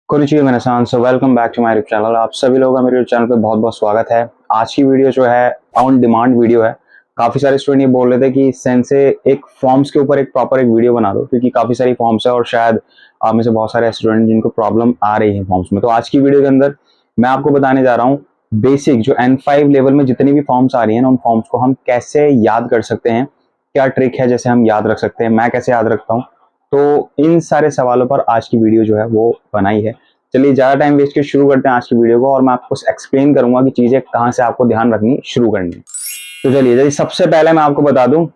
कुरुचि मेरे so welcome back to my YouTube channel. आप सभी लोगों का मेरे चैनल पे बहुत बहुत स्वागत है। आज की वीडियो जो है ऑन डिमांड वीडियो है। काफी सारे स्टूडेंट ये बोल रहे थे कि सेंसे एक फॉर्म्स के ऊपर एक प्रॉपर एक वीडियो बना दो, क्योंकि काफी सारी फॉर्म्स है और शायद आप में से बहुत सारे स्टूडेंट जिनको प्रॉब्लम आ रही है फॉर्म्स में। तो आज की वीडियो के अंदर मैं आपको बताने जा रहा हूँ बेसिक जो N5 लेवल में जितनी भी फॉर्म्स आ रही है ना, उन फॉर्म्स को हम कैसे याद कर सकते हैं, क्या ट्रिक है जैसे हम याद रख सकते हैं, मैं कैसे याद रखता हूँ। तो इन सारे सवालों पर आज की वीडियो जो है वो बनाई है। चलिए ज्यादा टाइम वेस्ट के शुरू करते हैं आज की वीडियो को, और मैं आपको एक्सप्लेन करूंगा कि चीजें कहां से आपको ध्यान रखनी शुरू करनी है। तो चलिए सबसे पहले मैं आपको बता दूं,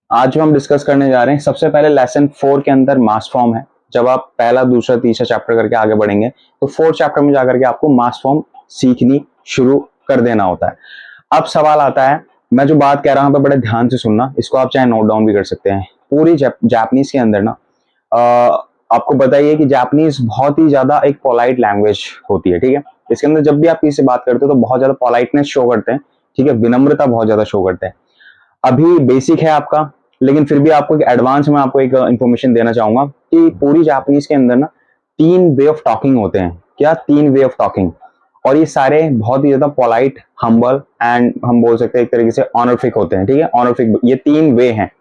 आज जो हम डिस्कस करने जा रहे हैं सबसे पहले लेसन 4 के अंदर मास फॉर्म है। जब आप पहला दूसरा तीसरा चैप्टर करके आगे बढ़ेंगे तो 4th चैप्टर में जाकर के आपको मास फॉर्म सीखनी शुरू कर देना होता है। अब सवाल आता है, मैं जो बात कह रहा हूं बड़े ध्यान से सुनना, इसको आप चाहे नोट डाउन भी कर सकते हैं। पूरी जापानीज के अंदर ना आपको बताइए कि जापानीज बहुत ही ज्यादा एक पोलाइट लैंग्वेज होती है, ठीक है। इसके अंदर जब भी आप किसी से बात करते हो तो बहुत ज्यादा पोलाइटनेस शो करते हैं, ठीक है, विनम्रता बहुत ज्यादा शो करते हैं। अभी बेसिक है आपका, लेकिन फिर भी आपको एक एडवांस में आपको एक इंफॉर्मेशन देना चाहूंगा कि पूरी जापानीज के अंदर ना 3 वे ऑफ टॉकिंग होते हैं। क्या 3 वे ऑफ टॉकिंग, और ये सारे बहुत ही ज्यादा पोलाइट, हम्बल एंड हम बोल सकते हैं एक तरीके से ऑनरफिक होते हैं, ठीक है। ऑनरफिक, ये 3 वे हैं।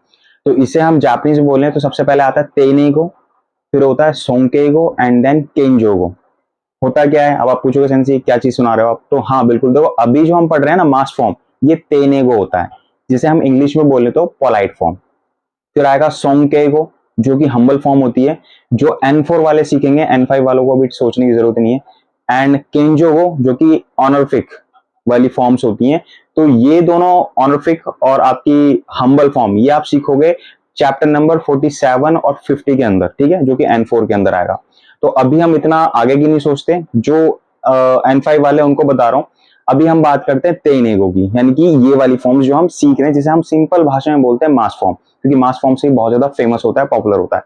तो इसे हम जापानीज में बोले तो सबसे पहले आता है तेनेगो, फिर होता है सोंकेगो एंड देन केंजोगो। होता क्या है, अब आप पूछोगे सेंसी क्या चीज सुना रहे हो आप, तो हाँ बिल्कुल, देखो अभी जो हम पढ़ रहे हैं ना मास फॉर्म, ये तेनेगो होता है, जिसे हम इंग्लिश में बोले तो पोलाइट फॉर्म। फिर आएगा सोंकेगो जो कि हम्बल फॉर्म होती है, जो N4 वाले सीखेंगे, N5 वालों को अभी सोचने की जरूरत नहीं है। एंड केंजोगो जो कि ऑनरफिक वाली फॉर्म्स होती हैं। तो ये दोनों ऑनरफिक और आपकी हम्बल फॉर्म ये आप सीखोगे चैप्टर नंबर 47 और 50 के अंदर, ठीक है, जो कि N4 के अंदर आएगा। तो अभी हम इतना आगे की नहीं सोचते, जो N5 वाले उनको बता रहा हूँ। अभी हम बात करते हैं तेनेगो की, यानी कि ये वाली फॉर्म्स जो हम सीख रहे हैं, जिसे हम सिंपल भाषा में बोलते हैं मास फॉर्म, क्योंकि मास फॉर्म से बहुत ज्यादा फेमस होता है, पॉपुलर होता है।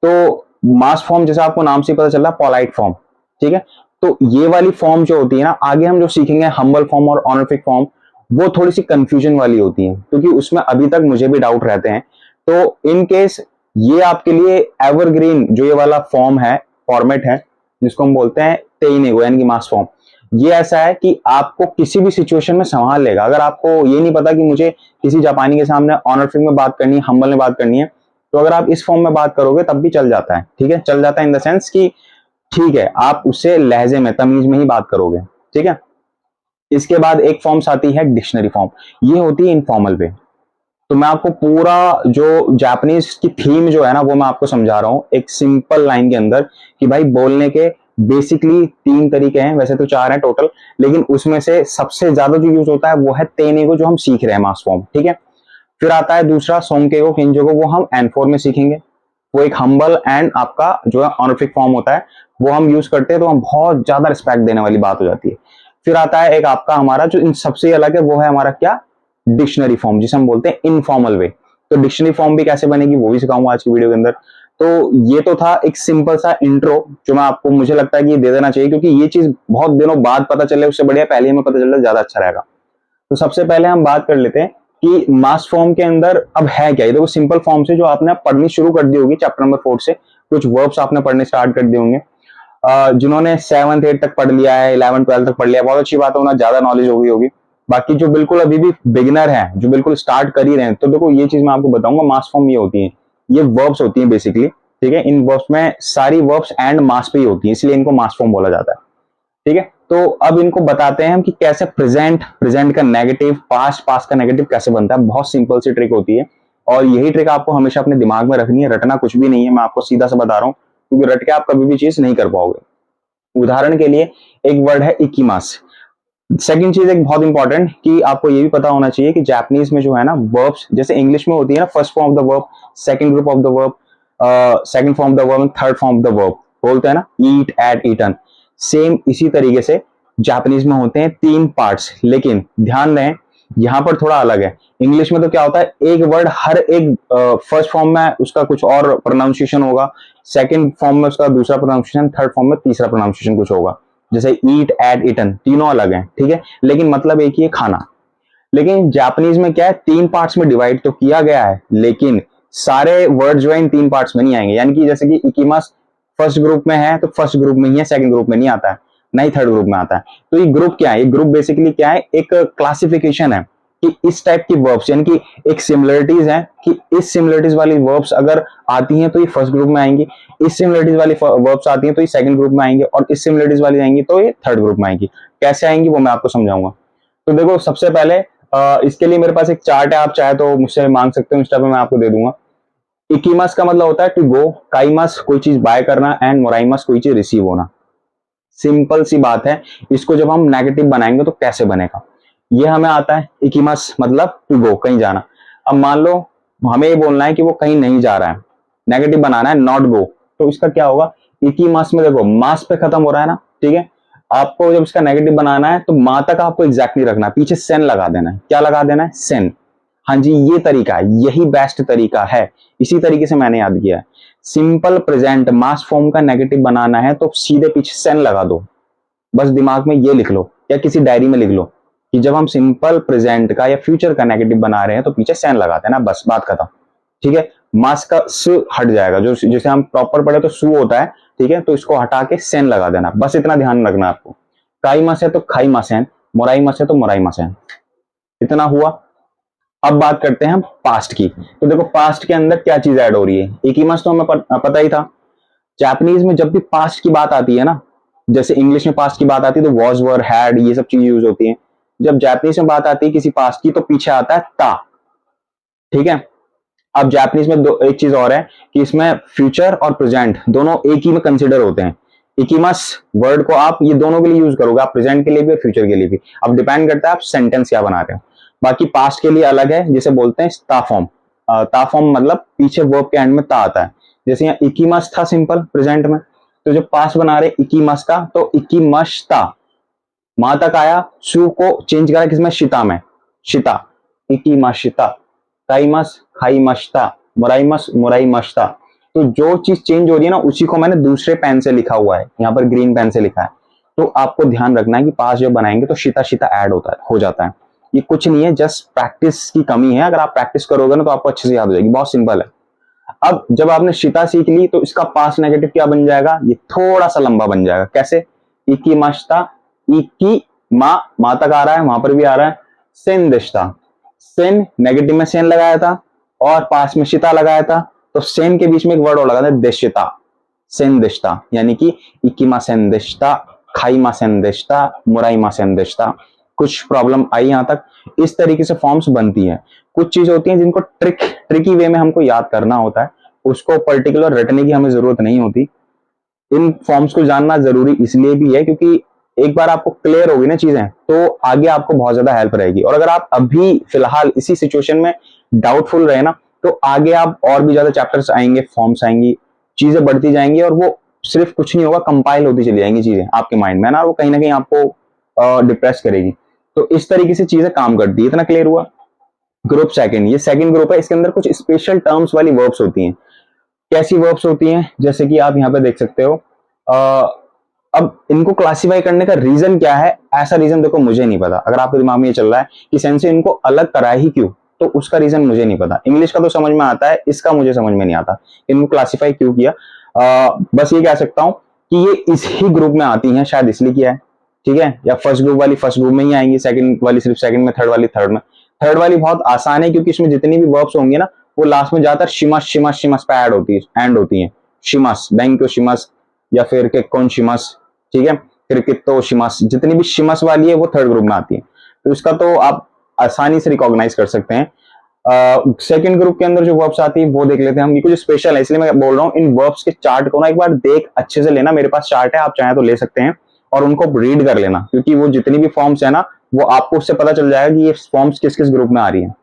तो मास फॉर्म जैसे आपको नाम से पता चल रहा है पोलाइट फॉर्म, ठीक है। तो ये वाली फॉर्म जो होती है ना, आगे हम जो सीखेंगे हम्बल फॉर्म और ऑनरफिक फॉर्म, वो थोड़ी सी कंफ्यूजन वाली होती है, क्योंकि उसमें अभी तक मुझे भी डाउट रहते हैं। तो इन केस ये आपके लिए एवरग्रीन जो ये वाला फॉर्म है, फॉर्मेट है, जिसको हम बोलते हैं तेइनेगो यानी कि मास फॉर्म, ये ऐसा है कि आपको किसी भी सिचुएशन में संभाल लेगा। अगर आपको ये नहीं पता कि मुझे किसी जापानी के सामने ऑनरफिक में बात करनी है, हम्बल में बात करनी है, तो अगर आप इस फॉर्म में बात करोगे तब भी चल जाता है, ठीक है। चल जाता है इन द सेंस कि ठीक है, आप उससे लहजे में, तमीज में ही बात करोगे, ठीक है। इसके बाद एक फॉर्म्स आती है डिक्शनरी फॉर्म, ये होती है इनफॉर्मल वे। तो मैं आपको पूरा जो जापानीज की थीम जो है ना वो मैं आपको समझा रहा हूं एक सिंपल लाइन के अंदर, कि भाई बोलने के बेसिकली 3 तरीके हैं, वैसे तो 4 हैं टोटल, लेकिन उसमें से सबसे ज्यादा जो यूज होता है वो है तेनेगो जो हम सीख रहे हैं मास फॉर्म, ठीक है। फिर आता है दूसरा सोंकेगो किंजोगो, वो हम N4 में सीखेंगे। वो एक हम्बल एंड आपका जो है ऑनरफिक फॉर्म होता है, वो हम यूज करते हैं तो हम बहुत ज्यादा रिस्पेक्ट देने वाली बात हो जाती है। फिर आता है एक आपका हमारा जो इन सबसे अलग है, वो है हमारा क्या, डिक्शनरी फॉर्म, जिसे हम बोलते हैं इनफॉर्मल वे। तो डिक्शनरी फॉर्म भी कैसे बनेगी वो भी सिखाऊंगा आज की वीडियो के अंदर। तो ये तो था एक सिंपल सा इंट्रो जो मैं आपको, मुझे लगता है कि दे देना चाहिए, क्योंकि ये चीज बहुत दिनों बाद पता चले उससे बढ़िया पहले हमें पता चले ज्यादा अच्छा रहेगा। तो सबसे पहले हम बात कर लेते हैं कि मास फॉर्म के अंदर अब है क्या। ये देखो सिंपल फॉर्म से जो आपने पढ़नी शुरू कर दी होगी चैप्टर नंबर 4 से, कुछ वर्ब्स आपने पढ़ने स्टार्ट कर दिए होंगे। जिन्होंने 7th 8th तक पढ़ लिया है, 11th 12th तक पढ़ लिया, बहुत अच्छी बात है, उन्हें ज्यादा नॉलेज हो गई होगी। बाकी जो बिल्कुल अभी भी बिगिनर है, जो बिल्कुल स्टार्ट कर ही रहे हैं, तो देखो ये चीज मैं आपको बताऊंगा, मास फॉर्म ये होती है, ये वर्ब्स होती हैं बेसिकली, ठीक है। इन वर्ब्स में सारी वर्ब्स एंड मास पे ही होती है, इसलिए इनको मास फॉर्म बोला जाता है, ठीक है। तो अब इनको बताते हैं हम कि कैसे प्रेजेंट, प्रेजेंट का नेगेटिव, पास्ट, पास्ट का नेगेटिव कैसे बनता है। बहुत सिंपल सी ट्रिक होती है, और यही ट्रिक आपको हमेशा अपने दिमाग में रखनी है, रटना कुछ भी नहीं है, मैं आपको सीधा सा बता रहा हूं, क्योंकि रट के आप कभी भी चीज नहीं कर पाओगे। उदाहरण के लिए एक वर्ड है इकिमास। सेकंड चीज एक बहुत इंपॉर्टेंट, कि आपको ये भी पता होना चाहिए कि जापानीज में जो है ना वर्ब्स, जैसे इंग्लिश में होती है ना first form of the verb, second group of the verb, second form of the verb, third form of the verb, बोलते हैं ना ईट, एट, ईटन। सेम इसी तरीके से जापानीज में होते हैं 3 पार्ट्स, लेकिन ध्यान दें यहां पर थोड़ा अलग है। इंग्लिश में तो क्या होता है, एक वर्ड हर एक फर्स्ट फॉर्म में उसका कुछ और प्रोनाउंसिएशन होगा, सेकंड फॉर्म में उसका दूसरा प्रोनाउंसिएशन, थर्ड फॉर्म में तीसरा प्रोनाउंसिएशन कुछ होगा। जैसे ईट, एट, ईटन तीनों अलग हैं, ठीक है, लेकिन मतलब एक ही है, खाना। लेकिन जापानीज में क्या है, 3 पार्ट्स में डिवाइड तो किया गया है, लेकिन सारे वर्ड जो है इन 3 पार्ट्स में नहीं आएंगे। यानी कि जैसे कि इकिमास फर्स्ट ग्रुप में है तो फर्स्ट ग्रुप में ही है, सेकंड ग्रुप में नहीं आता है, नहीं थर्ड ग्रुप में आता है। तो ये ग्रुप क्या है, ये ग्रुप बेसिकली क्या है, एक क्लासिफिकेशन है कि इस टाइप की वर्ब्स, यानी कि एक सिमिलरिटीज है कि इस सिमिलरिटीज वाली वर्ब्स अगर आती हैं तो ये फर्स्ट ग्रुप में आएंगी, इस सिमिलरिटीज वाली वर्ब्स आती हैं तो ये सेकंड ग्रुप में आएंगे, और इस सिमिलरिटीज वाली आएंगी तो ये थर्ड ग्रुप में आएंगी। कैसे आएंगी वो मैं आपको समझाऊंगा। तो देखो सबसे पहले इसके लिए मेरे पास एक चार्ट है, आप चाहे तो मुझसे मांग सकते हो, इंस्टा पे मैं आपको दे दूंगा। इकीमस का मतलब होता है टू गो, काइमस कोई चीज बाय करना, एंड मोराइमस कोई चीज रिसीव होना। सिंपल सी बात है। इसको जब हम नेगेटिव बनाएंगे तो कैसे बनेगा, ये हमें आता है। इकीमस मतलब टू गो, कहीं जाना। अब मान लो हमें ये बोलना है कि वो कहीं नहीं जा रहा है, नेगेटिव बनाना है, नॉट गो, तो इसका क्या होगा, इकीमस में देखो मास पे खत्म हो रहा है ना, ठीक है। आपको जब इसका नेगेटिव बनाना है तो मा तक आपको एग्जैक्टली रखना है, पीछे सेन लगा देना है। क्या लगा देना है, सेन। हाँ जी, ये तरीका है, यही बेस्ट तरीका है। इसी तरीके से मैंने याद किया है। सिंपल प्रेजेंट मास फॉर्म का नेगेटिव बनाना है तो सीधे पीछे सेन लगा दो। बस दिमाग में ये लिख लो या किसी डायरी में लिख लो कि जब हम सिंपल प्रेजेंट का या फ्यूचर का नेगेटिव बना रहे हैं तो पीछे सेन लगाते हैं ना, बस बात खत्म। ठीक है, मास का सु हट जाएगा, जो जैसे हम प्रॉपर पढ़े तो सु होता है, ठीक है, तो इसको हटा के सेन लगा देना, बस इतना ध्यान रखना आपको। काई मास है तो खाई मासेन, मोराई मास है तो मोराई मासेन, इतना हुआ। अब बात करते हैं हम पास्ट की। तो देखो पास्ट के अंदर क्या चीज ऐड हो रही है, एक ही मस्त तो हमें पता ही था। जापानीज में जब भी पास्ट की बात आती है ना, जैसे इंग्लिश में पास्ट की बात आती है तो वॉज, वर, हैड, ये सब चीज यूज होती है। जब जापानीज में बात आती है किसी पास्ट की तो पीछे आता है ता, ठीक है। अब जापानीज में एक चीज और है कि इसमें फ्यूचर और प्रेजेंट दोनों एक ही में कंसिडर होते हैं। इकीमस वर्ड को आप ये दोनों के लिए यूज करोगे, आप प्रेजेंट के लिए भी और फ्यूचर के लिए भी। अब डिपेंड करता है आप सेंटेंस क्या बना रहे हो। बाकी पास्ट के लिए अलग है, जिसे बोलते हैं ता फॉर्म। ता फॉर्म मतलब पीछे वर्ब के एंड में ता आता है। जैसे यहाँ इकीमस था सिंपल प्रेजेंट में, तो जब पास्ट बना रहे इकीमस का तो इकीमस्ता, मां तक आया, सु को चेंज करा किसमें, शिता में, शिता, इकीमशिता, काइमस खाइमस्ता, मोराइमस मोराइमस्ता। तो जो चीज चेंज हो रही है ना उसी को मैंने दूसरे पेन से लिखा हुआ है, यहाँ पर ग्रीन पेन से लिखा है। तो आपको ध्यान रखना है कि पास जब बनाएंगे तो शिता शिता ऐड होता है, हो जाता है। ये कुछ नहीं है, जस्ट प्रैक्टिस की कमी है। अगर आप प्रैक्टिस करोगे ना तो आपको अच्छे से याद हो जाएगी, बहुत सिंपल है। अब जब आपने शिता सीख ली तो इसका पास नेगेटिव क्या बन जाएगा, ये थोड़ा सा लंबा बन जाएगा। कैसे, इकी मस्ता, इकी माँ तक आ रहा है, वहां पर भी आ रहा है, सेन दिशता, सेन नेगेटिव में सेन लगाया था और पास में शिता लगाया था, तो सेन के बीच में एक वर्ड और लगा था, दिशता, सेन दिशता, यानी कि इकीमा सेन दिशता, खाईमा सेन दिशता, मुराईमा सेन दिशता। कुछ प्रॉब्लम आई यहां तक, इस तरीके से फॉर्म्स बनती हैं। कुछ चीज होती हैं जिनको ट्रिकी वे में हमको याद करना होता है, उसको पर्टिकुलर रटने की हमें जरूरत नहीं होती। इन फॉर्म्स को जानना जरूरी इसलिए भी है क्योंकि एक बार आपको क्लियर होगी ना चीजें तो आगे आपको बहुत ज्यादा हेल्प रहेगी। और अगर आप अभी फिलहाल इसी सिचुएशन में डाउटफुल रहे ना तो आगे आप और भी ज्यादा चैप्टर्स आएंगे, फॉर्म्स आएंगी, चीजें बढ़ती जाएंगी और वो सिर्फ कुछ नहीं होगा, कंपाइल होती चली जाएंगी चीजें आपके माइंड में ना, वो कहीं ना कहीं आपको डिप्रेस करेगी। तो इस तरीके से चीजें काम करती है। इतना क्लियर हुआ। ग्रुप सेकंड, ये सेकंड ग्रुप है, इसके अंदर कुछ स्पेशल टर्म्स वाली वर्ब्स होती हैं। कैसी वर्ब्स होती हैं, जैसे कि आप यहाँ पे देख सकते हो। अब इनको क्लासिफाई करने का रीजन क्या है, ऐसा रीजन देखो मुझे नहीं पता। अगर आपके दिमाग में ये चल रहा है कि सेंसे इनको अलग करा ही क्यों, तो उसका रीजन मुझे नहीं पता। इंग्लिश का तो समझ में आता है, इसका मुझे समझ में नहीं आता इनको क्लासिफाई क्यों किया। बस ये कह सकता हूं कि ये इस ही ग्रुप में आती हैं, शायद इसलिए किया है, ठीक है। या फर्स्ट ग्रुप वाली फर्स्ट ग्रुप में ही आएंगी, सेकंड वाली सिर्फ सेकंड में, थर्ड वाली थर्ड में। थर्ड वाली बहुत आसान है क्योंकि इसमें जितनी भी वर्ब्स होंगे ना वो लास्ट में ज्यादातर शिमस शिमस शिमस पे ऐड होती है, एंड होती है। शिमस, बैंक शिमस या फिर के कौन शिमस, ठीक है, फिर कितो शिमस, जितनी भी शिमस वाली है वो थर्ड ग्रुप में आती है। तो इसका तो आप आसानी से रिकॉग्नाइज कर सकते हैं। सेकंड ग्रुप के अंदर जो वर्ब्स आती है वो देख लेते हैं हम। ये कुछ स्पेशल है इसलिए मैं बोल रहा हूँ, इन वर्ब्स के चार्ट को ना एक बार देख अच्छे से लेना। मेरे पास चार्ट है, आप चाहें तो ले सकते हैं और उनको रीड कर लेना, क्योंकि वो जितनी भी फॉर्म्स है ना वो आपको उससे पता चल जाएगा कि ये फॉर्म्स किस किस ग्रुप में आ रही है।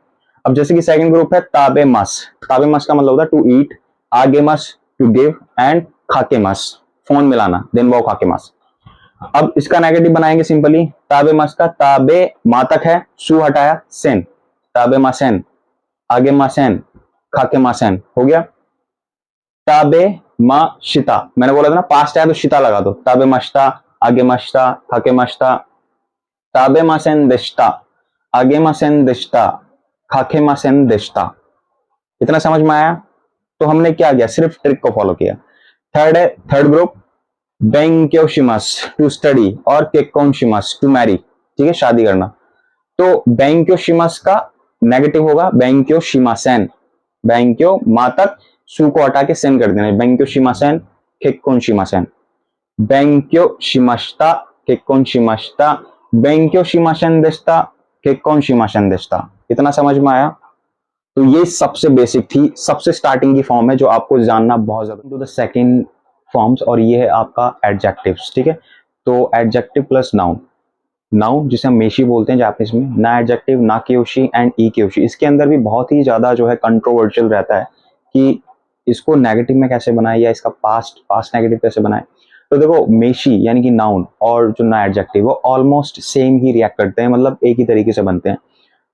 अब जैसे कि सेकंड ग्रुप है ताबे मस। ताबे मस का मतलब होता है टू ईट, आगे मस टू गिव, एंड खाके मस फोन मिलाना, देन वो खाके मस। अब इसका नेगेटिव बनाएंगे सिंपली, ताबे मस का ताबे मातक है, सु हटाया, सेन, ताबे मासेन, आगे मासेन, खाके मासेन, हो गया। ताबे मा शिता, मैंने बोला था ना पास्ट है तो शिता लगा दो, ताबे मश्ता, आगे मश्ता, खाके मश्ता, ताबे मासेन दिश्ता, आगे मासेन दिश्ता, खाके मासेन दिश्ता। इतना समझ में आया। तो हमने क्या किया, सिर्फ ट्रिक को फॉलो किया। थर्ड है, थर्ड ग्रुप, बेंक्योशिमस टू स्टडी और केकोनशिमस टू मैरी, ठीक है, शादी करना। तो बेंक्योशिमस का नेगेटिव होगा बेंक्योशिमासेन, बेंक्यो मा तक सु को हटा के सेन कर देना, बेंक्योशिमासेन केकोनशिमासेन, बेंक्योशिमस्ता केकोनशिमस्ता, बेंक्योशिमासेन देस्ता केकोनशिमासेन देस्ता। इतना समझ में आया? तो ये सबसे बेसिक थी, सबसे स्टार्टिंग की फॉर्म है जो आपको जानना बहुत ज्यादा। टू द सेकंड फॉर्म्स, और ये है आपका एडजेक्टिव्स, ठीक है। तो एडजेक्टिव प्लस नाउन, नाउन जिसे हम मेशी बोलते हैं जापानीज में, ना एडजेक्टिव ना क्योशी एंड ई क्योशी। इसके अंदर भी बहुत ही ज्यादा जो है कंट्रोवर्शियल रहता है कि इसको नेगेटिव में कैसे बनाए या इसका पास्ट नेगेटिव कैसे बनाए। तो देखो मेशी यानी कि नाउन और जो ना एडजेक्टिव वो ऑलमोस्ट सेम ही रिएक्ट करते हैं, मतलब एक ही तरीके से बनते हैं।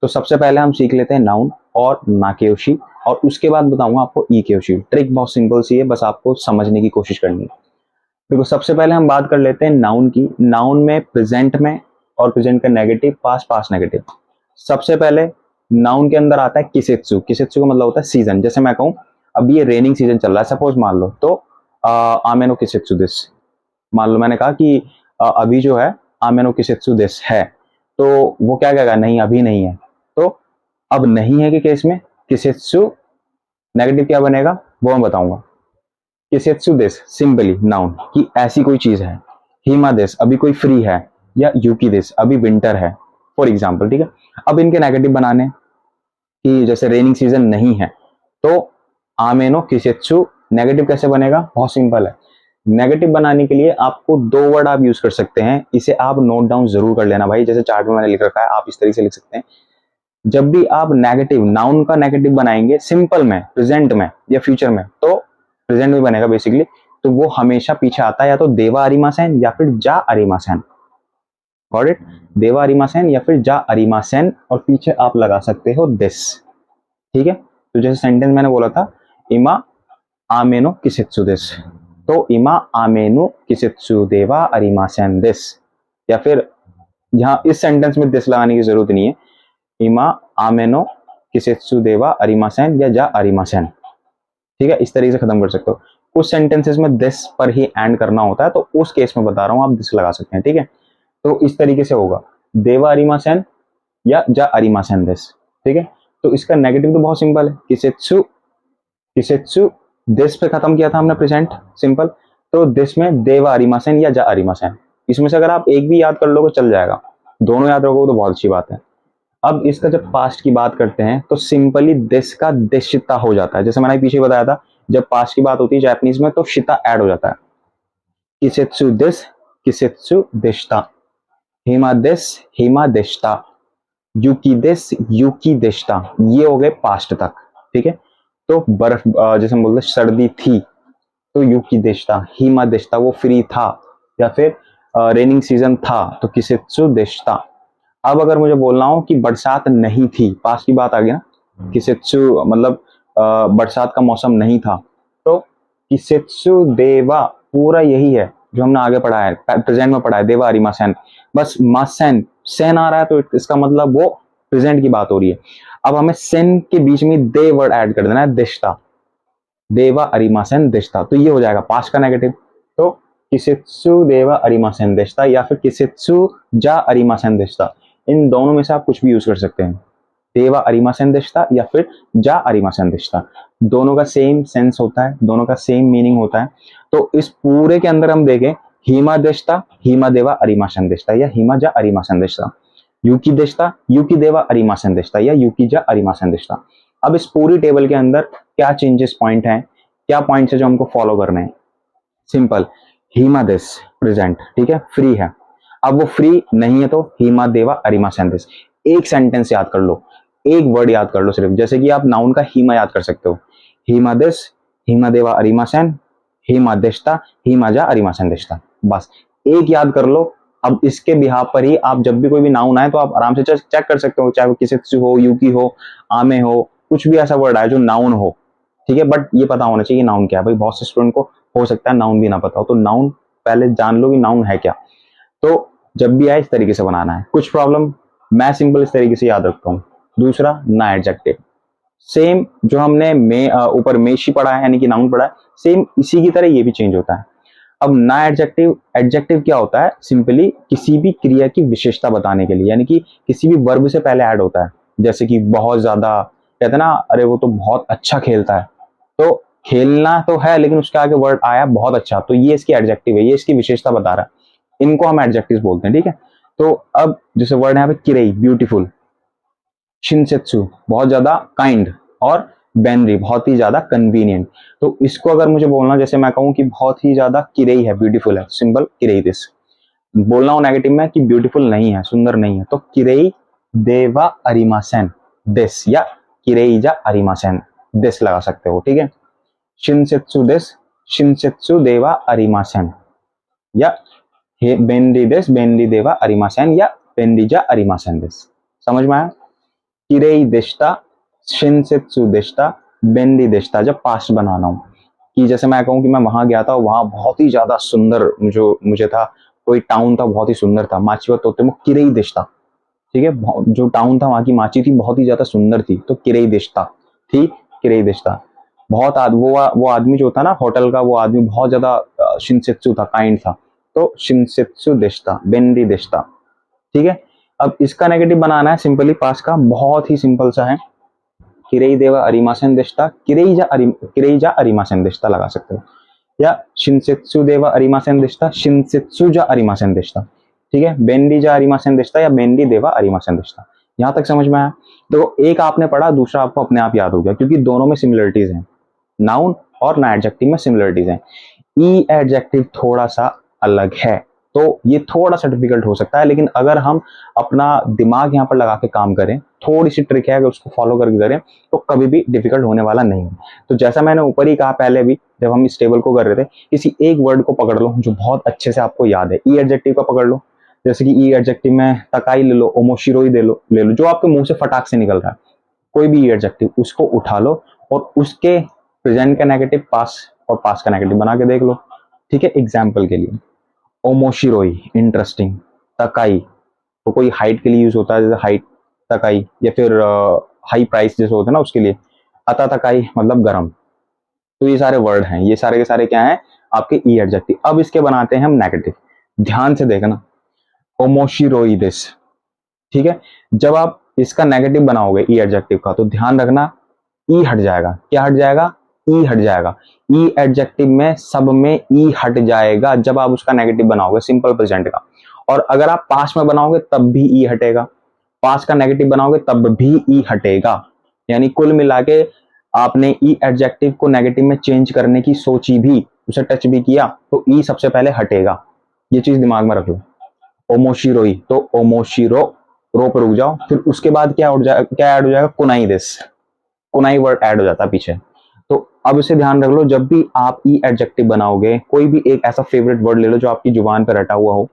तो सबसे पहले हम सीख लेते हैं नाउन और नाकेयोशी, और उसके बाद बताऊंगा आपको ई केयोशी। ट्रिक बहुत सिंपल सी है, बस आपको समझने की कोशिश करनी है। देखो सबसे पहले हम बात कर लेते हैं नाउन की। नाउन में प्रेजेंट में, और प्रेजेंट का नेगेटिव पास्ट नेगेटिव। सबसे पहले नाउन के अंदर आता है किसेत्सु। किसेत्सु का मतलब होता है सीजन। जैसे मैं कहूं अब ये रेनिंग सीजन चल रहा है सपोज मान लो, तो आमेनो किसेत्सु दिस, मान लो मैंने कहा कि अभी जो है आमेनो किसेत्सु दिस है, तो वो क्या कहेगा, नहीं अभी नहीं है। तो अब नहीं है के केस में किसेत्सु नेगेटिव क्या बनेगा वो मैं बताऊंगा। किसेत्सु दिस सिंपली नाउन कि ऐसी कोई चीज है, हिमा दिस अभी कोई फ्री है, या यूकी दिस अभी विंटर है, फॉर एग्जाम्पल, ठीक है। अब इनके नेगेटिव बनाने कि जैसे रेनिंग सीजन नहीं है, तो आमेनो किसेत्सु नेगेटिव कैसे बनेगा, बहुत सिंपल है। नेगेटिव बनाने के लिए आपको दो वर्ड आप यूज कर सकते हैं, इसे आप नोट डाउन जरूर कर लेना भाई, जैसे चार्ट में मैंने लिख रखा है आप इस तरीके से लिख सकते हैं। जब भी आप नेगेटिव नाउन का नेगेटिव बनाएंगे सिंपल में, प्रेजेंट में या फ्यूचर में, तो प्रेजेंट में बनेगा बेसिकली, तो वो हमेशा पीछे आता है या तो देवा अरिमासेन या फिर जा अरिमासेन। Got it? देवा अरिमासेन या फिर जा अरिमासेन, और पीछे आप लगा सकते हो दिस, ठीक है। तो जैसे सेंटेंस मैंने बोला था, इमा आमेनो किसेत्सु दिस, तो इमा आमेनो किसेत्सु देवा अरिमासेन दिस, या फिर यहाँ इस सेंटेंस में दिस लगाने की जरूरत नहीं है, इमा आमेनो किसेत्सु देवा अरिमासेन या जा अरिमासेन, ठीक है। इस तरीके से खत्म कर सकते हो। कुछ सेंटेंसेस में दिस पर ही एंड करना होता है, तो उस केस में बता रहा हूं आप दिस लगा सकते हैं, ठीक है। तो इस तरीके से होगा देवा अरिमासेन या जा अरिमासेन दिस, ठीक है। तो इसका नेगेटिव तो बहुत सिंपल है, किसेत्सु, किसेत्सु दिस पे खत्म किया था हमने प्रेजेंट, सिंपल। तो दिस में देवा अरिमासेन या जा अरिमासेन, इसमें से अगर आप एक भी याद कर लोगे चल जाएगा, दोनों याद रखोगे तो बहुत अच्छी बात है। अब इसका जब पास्ट की बात करते हैं तो सिंपली दिस का दिशिता हो जाता है, जैसे मैंने पीछे बताया था, जब पास्ट की बात होती है जापानीज में तो शिता ऐड हो जाता है। किसेत्सु दिस, किसेत्सु दिशता, हिमा दिस, हिमा दिशता, युकी दिस, युकी दिशता, ये हो गए पास्ट तक, ठीक है। तो बर्फ जैसे हम बोलते सर्दी थी तो युकी दिशता, हिमा दिशता वो फ्री था, या फिर रेनिंग सीजन था तो किसेत्सु दिशता। अब अगर मुझे बोलना हो कि बरसात नहीं थी, पास की बात आ गई ना, किसेत्सु मतलब बरसात का मौसम नहीं था, तो किसेत्सु देवा पूरा यही है जो हमने आगे पढ़ा है, प्रेजेंट में पढ़ा है, देवा अरिमासेन, बस मासेन सेन आ रहा है तो इसका मतलब वो प्रेजेंट की बात हो रही है। अब हमें सेन के बीच में दे वर्ड ऐड कर देना है, दिशता, देवा अरिमासेन दिशता, तो ये हो जाएगा पास्ट का नेगेटिव। तो किसेत्सु देवा अरिमासेन दिशता या फिर किसेत्सु जा अरिमासेन दिशता, इन दोनों में से आप कुछ भी यूज कर सकते हैं, देवा अरिमासेन दिशता या फिर जा अरिमासेन दिशता, दोनों का सेम सेंस होता है, दोनों का सेम मीनिंग होता है। तो इस पूरे के अंदर हम देखें हिमा दिशता, हिमा देवा अरिमासेन दिशता या हिमा जा अरिमासेन दिशता, युकी दिशता, युकी देवा अरिमासेन दिशता या युकी जा अरिमासेन दिशता। अब इस पूरी टेबल के अंदर क्या चेंजेस पॉइंट हैं, क्या पॉइंट्स है जो हमको फॉलो करने हैं, सिंपल, हिमा दिस प्रेजेंट, ठीक है, फ्री है। अब वो फ्री नहीं है तो हिमा देवा अरिमासेन दिस, एक सेंटेंस याद कर लो, एक वर्ड याद कर लो सिर्फ, जैसे कि आप नाउन का हिमा याद कर सकते हो, हिमा दिस, हिमा देवा अरिमासेन, हिमा दिशता, हिमा जा अरिमासेन दिशता, बस एक याद कर लो। अब इसके बिहाफ पर ही आप जब भी कोई भी नाउन आए तो आप आराम से चेक कर सकते हो, चाहे वो किसेत्सु हो, युकी हो, आमे हो, कुछ भी ऐसा वर्ड आए जो नाउन हो, ठीक है। बट ये पता होना चाहिए नाउन क्या है भाई, बहुत से स्टूडेंट को हो सकता है नाउन भी ना पता हो, तो नाउन पहले जान लो कि नाउन है क्या। तो जब भी आए इस तरीके से बनाना है, कुछ प्रॉब्लम, मैं सिंपल इस तरीके से याद रखता हूँ। दूसरा ना एडजेक्टिव, सेम जो हमने ऊपर मेशी पढ़ा है यानी कि नाउन पढ़ा है, सेम इसी की तरह ये भी चेंज होता है। अब ना एडजेक्टिव, एडजेक्टिव क्या होता है, सिंपली किसी भी क्रिया की विशेषता बताने के लिए, यानी कि किसी भी वर्ब से पहले ऐड होता है। जैसे कि बहुत ज्यादा, कहते हैं ना, अरे वो तो बहुत अच्छा खेलता है, तो खेलना तो है लेकिन उसके आगे वर्ड आया बहुत अच्छा, तो ये इसकी एडजेक्टिव है, ये इसकी विशेषता बता रहा है, इनको हम एडजेक्टिव बोलते हैं, ठीक है। तो अब जैसे वर्ड है यहाँ पे किरेई, ब्यूटीफुल, शिनसेत्सु बहुत ज्यादा काइंड, और बेनरी बहुत ही ज्यादा कन्वीनियंट। तो इसको अगर मुझे बोलना, जैसे मैं कहूँ कि बहुत ही ज्यादा किरेई है, ब्यूटीफुल है, सिंपल किरेई दिस। बोलना हो नेगेटिव में कि ब्यूटीफुल नहीं है, सुंदर नहीं है, तो किरेई देवा अरिमासेन दिस, या किरेई जा अरिमासेन दिस लगा सकते हो, ठीक है। शिनसेत्सु दिस, शिनसेत्सु देवा अरिमासेन, या हे बेनरी दिस, बेनरी देवा अरिमासेन, या बेनरी जा अरिमासेन दिस। समझ में आया? किरेई देशता, शिनसेत्सु देशता, बेनरी देशता, जब पास्ट बनाना हो, कि जैसे मैं कहूँ कि मैं वहां गया था, वहां बहुत ही ज्यादा सुंदर मुझे था, कोई टाउन था बहुत ही सुंदर था, माची व तोते में किरेई देशता, ठीक है, जो टाउन था वहां की माची थी बहुत ही ज्यादा सुंदर थी, तो किरेई देशता थी, किरेई देशता। बहुत वो आदमी जो था ना होटल का, वो आदमी बहुत ज्यादा शिनसेत्सु था, काइंड था, तो शिनसेत्सु देशता, बेनरी देशता, ठीक है। अब इसका नेगेटिव बनाना है सिंपली पास्ट का, बहुत ही सिंपल सा है, किरेई देवा अरिमासेन देशता, किरेई जा अरिमासेन देशता लगा सकते हो, या शिनसेत्सु देवा अरिमासेन देशता, शिनसेत्सु जा अरिमासेन देशता, ठीक है। बेंडी जा अरिमासेन देशता या बेंडी देवा अरिमासेन देशता। यहां तक समझ में आया? तो एक आपने पढ़ा, दूसरा आपको अपने आप याद हो गया, क्योंकि दोनों में सिमिलरिटीज हैं, नाउन और ना एडजेक्टिव में सिमिलरिटीज हैं। ई एडजेक्टिव थोड़ा सा अलग है, तो ये थोड़ा सा डिफिकल्ट हो सकता है, लेकिन अगर हम अपना दिमाग यहाँ पर लगा के काम करें, थोड़ी सी ट्रिक है, अगर उसको फॉलो करके करें तो कभी भी डिफिकल्ट होने वाला नहीं है। तो जैसा मैंने ऊपर ही कहा पहले भी, जब हम इस टेबल को कर रहे थे, किसी एक वर्ड को पकड़ लो जो बहुत अच्छे से आपको याद है, ई एडजेक्टिव का पकड़ लो, जैसे कि ई एडजेक्टिव में तकाई ले लो, ओमोशिरोई ले लो, जो आपके मुंह से फटाक से निकल रहा है, कोई भी ई एडजेक्टिव, उसको उठा लो और उसके प्रेजेंट का नेगेटिव पास और पास का नेगेटिव बना के देख लो, ठीक है। एग्जाम्पल के लिए, ओमोशिरोई इंटरेस्टिंग, तकाई तो कोई हाइट के लिए यूज होता है, जैसे हाइट तकाई, या फिर हाई प्राइस जैसे होता है ना उसके लिए, अता तकाई मतलब गरम। तो ये सारे वर्ड हैं, ये सारे के सारे क्या हैं, आपके ई एडजेक्टिव। अब इसके बनाते हैं हम नेगेटिव, ध्यान से देखना, ओमोशिरोई दिस, ठीक है। जब आप इसका नेगेटिव बनाओगे ई एडजेक्टिव का, तो ध्यान रखना ई हट जाएगा, क्या हट जाएगा, ई हट जाएगा। ई एडजेक्टिव में सब में ई हट जाएगा जब आप उसका नेगेटिव बनाओगे सिंपल प्रेजेंट का, और अगर आप पास्ट में बनाओगे तब भी ई हटेगा, पास्ट का नेगेटिव बनाओगे तब भी ई हटेगा। यानी कुल मिला के आपने ई एडजेक्टिव को नेगेटिव में चेंज करने की सोची भी, उसे टच भी किया, तो ई सबसे पहले हटेगा, ये चीज दिमाग में रख लो। ओमोशिरोई, तो ओमोशिरो, रो पर रुक जाओ, फिर उसके बाद क्या ऐड हो जाएगा, Kunai this, Kunai word add हो जाता है पीछे। तो अब इसे ध्यान रख लो, जब भी आप ई एडजेक्टिव बनाओगे, कोई भी एक ऐसा फेवरेट वर्ड ले लो जो आपकी जुबान पर रटा हुआ हो,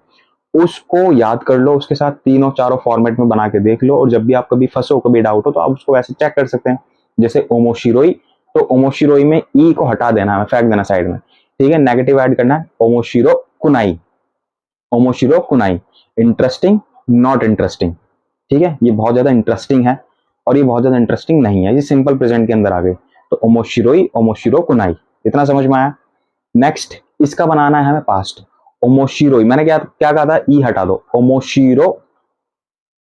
उसको याद कर लो, उसके साथ तीनों चारों फॉर्मेट में बना के देख लो, और जब भी आप कभी फंसो, कभी डाउट हो, तो आप उसको वैसे चेक कर सकते हैं। जैसे ओमोशिरोई, तो ओमोशिरोई में ई को हटा देना है, फेंक देना साइड में, ठीक है। नेगेटिव ऐड करना है, ओमोशिरो कुनाई, ओमोशिरो कुनाई, इंटरेस्टिंग, नॉट इंटरेस्टिंग, ठीक है। ये बहुत ज्यादा इंटरेस्टिंग है और ये बहुत ज्यादा इंटरेस्टिंग नहीं है, ये सिंपल प्रेजेंट के अंदर आ गए, तो ओमोशिरोई, ओमोशिरो कुनाई, इतना समझ में आया। नेक्स्ट इसका बनाना है हमें पास्ट, ओमोशिरोई, मैंने क्या क्या कहा था, ई हटा दो, ओमोशिरो।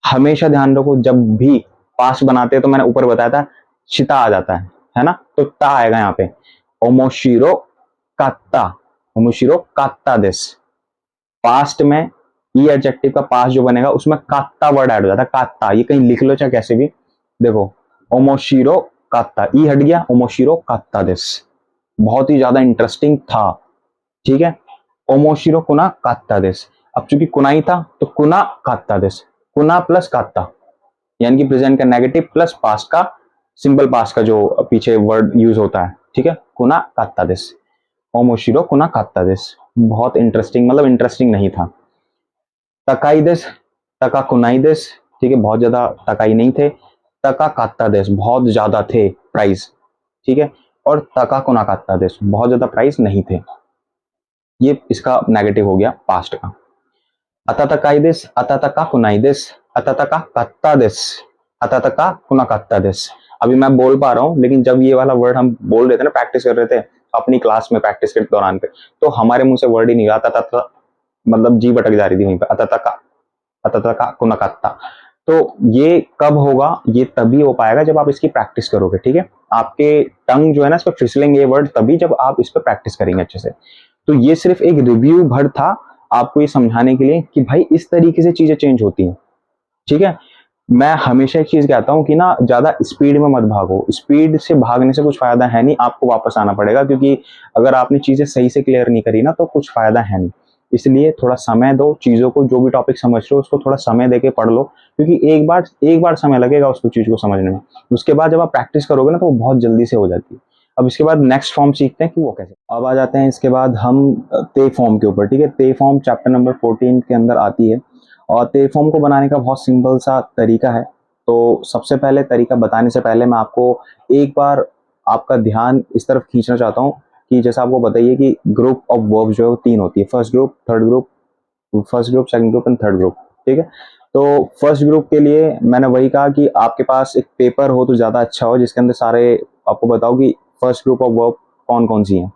हमेशा ध्यान रखो जब भी पास्ट बनाते हैं, तो मैंने ऊपर बताया था शिता आ जाता है ना, तो ता आएगा यहाँ पे, ओमोशिरो कात्ता, ओमोशिरो कात्ता दिस। पास्ट में ई एडजेक्टिव का पास्ट जो बनेगा उसमें कात्ता वर्ड ऐड हो जाता है, कात्ता, ये कहीं लिख लो चाहे कैसे भी, देखो ओमोशिरो कात्ता, ई हट गया, ओमोशिरो कात्ता दिस, बहुत ही ज्यादा इंटरेस्टिंग था, ठीक है। ओमोशिरो कुना कात्ता दिस, अब चूंकि कुनाई था तो कुना कात्ता दिस, कुना प्लस कात्ता, यानी कि प्रेजेंट का नेगेटिव प्लस पास्ट का, सिंपल पास्ट का जो पीछे वर्ड यूज होता है, ठीक है, कुना कात्ता दिस, ओमोशिरो कुना कात्ता दिस। बहुत इंटरेस्टिंग, मतलब इंटरेस्टिंग नहीं था। तकाई दिस, तका कुनाई दिस, ठीक है, बहुत ज्यादा तकाई नहीं थे, तका कात्ता दिस बहुत ज्यादा थे प्राइस, ठीक है, और तका कुना कात्ता दिस बहुत ज्यादा प्राइस नहीं थे। ये इसका नेगेटिव हो गया पास्ट का। अतातकाई दिस, अतातका कुनाई दिस, अतातका कत्ता दिस, अतातका कुना कत्ता दिस। अभी मैं बोल पा रहा हूँ, लेकिन जब ये वाला वर्ड हम बोल रहे थे ना, प्रैक्टिस कर रहे थे अपनी क्लास में प्रैक्टिस के दौरान पे, तो हमारे मुंह से वर्ड ही नहीं आता था, मतलब जीभ अटक जा रही थी वहीं पे, अतता का कुनकत्ता। तो ये कब होगा, ये तभी हो पाएगा जब आप इसकी प्रैक्टिस करोगे, ठीक है। आपके टंग जो है ना, इस पर फिसलेंगे वर्ड तभी जब आप इस पर प्रैक्टिस करेंगे अच्छे से। तो ये सिर्फ एक रिव्यू भर था आपको ये समझाने के लिए कि भाई इस तरीके से चीजें चेंज होती हैं, ठीक है। मैं हमेशा एक चीज कहता हूँ कि ना, ज्यादा स्पीड में मत भागो, स्पीड से भागने से कुछ फायदा है नहीं, आपको वापस आना पड़ेगा, क्योंकि अगर आपने चीजें सही से क्लियर नहीं करी ना तो कुछ फायदा है नहीं। इसलिए थोड़ा समय दो चीजों को, जो भी टॉपिक समझ रहे हो उसको थोड़ा समय देके पढ़ लो, क्योंकि एक बार समय लगेगा उसको चीज को समझने में, उसके बाद जब आप प्रैक्टिस करोगे ना तो वो बहुत जल्दी से हो जाती है। अब इसके बाद नेक्स्ट फॉर्म सीखते हैं कि वो कैसे। अब आ जाते हैं इसके बाद हम ते फॉर्म के ऊपर, ठीक है। ते फॉर्म चैप्टर नंबर 14 के अंदर आती है, और ते फॉर्म को बनाने का बहुत सिंपल सा तरीका है। तो सबसे पहले तरीका बताने से पहले मैं आपको एक बार आपका ध्यान इस तरफ खींचना चाहता हूँ कि जैसा आपको बताइए कि ग्रुप ऑफ वर्ब जो है वो 3 होती है, first group, second group and third group, ठीक है। तो फर्स्ट ग्रुप के लिए मैंने वही कहा कि आपके पास एक पेपर हो तो ज्यादा अच्छा हो, जिसके अंदर सारे आपको बताओ कि फर्स्ट ग्रुप ऑफ वर्ब कौन कौन सी हैं।